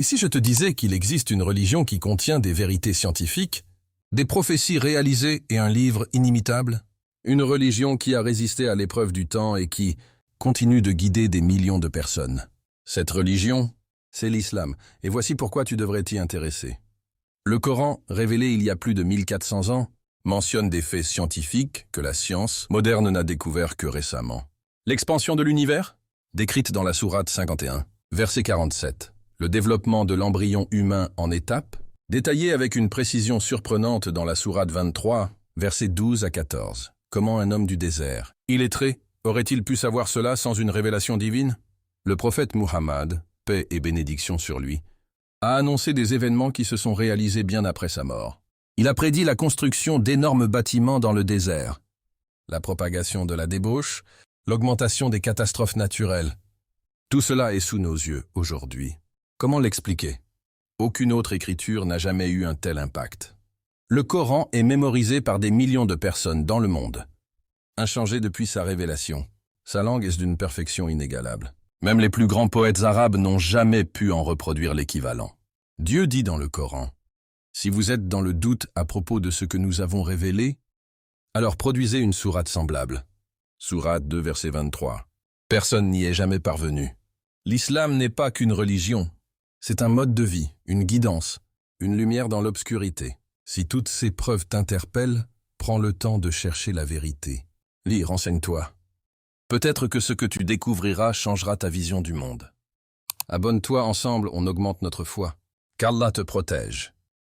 Et si je te disais qu'il existe une religion qui contient des vérités scientifiques, des prophéties réalisées et un livre inimitable? Une religion qui a résisté à l'épreuve du temps et qui continue de guider des millions de personnes. Cette religion, c'est l'islam, et voici pourquoi tu devrais t'y intéresser. Le Coran, révélé il y a plus de 1400 ans, mentionne des faits scientifiques que la science moderne n'a découvert que récemment. L'expansion de l'univers, décrite dans la sourate 51, verset 47. Le développement de l'embryon humain en étapes, détaillé avec une précision surprenante dans la sourate 23, versets 12 à 14. Comment un homme du désert, illettré, aurait-il pu savoir cela sans une révélation divine? Le prophète Muhammad, paix et bénédiction sur lui, a annoncé des événements qui se sont réalisés bien après sa mort. Il a prédit la construction d'énormes bâtiments dans le désert, la propagation de la débauche, l'augmentation des catastrophes naturelles. Tout cela est sous nos yeux aujourd'hui. Comment l'expliquer? Aucune autre écriture n'a jamais eu un tel impact. Le Coran est mémorisé par des millions de personnes dans le monde. Inchangé depuis sa révélation, sa langue est d'une perfection inégalable. Même les plus grands poètes arabes n'ont jamais pu en reproduire l'équivalent. Dieu dit dans le Coran, « Si vous êtes dans le doute à propos de ce que nous avons révélé, alors produisez une sourate semblable. » Sourate 2, verset 23. Personne n'y est jamais parvenu. L'islam n'est pas qu'une religion. C'est un mode de vie, une guidance, une lumière dans l'obscurité. Si toutes ces preuves t'interpellent, prends le temps de chercher la vérité. Lis, renseigne-toi. Peut-être que ce que tu découvriras changera ta vision du monde. Abonne-toi, ensemble, on augmente notre foi. Qu'Allah te protège.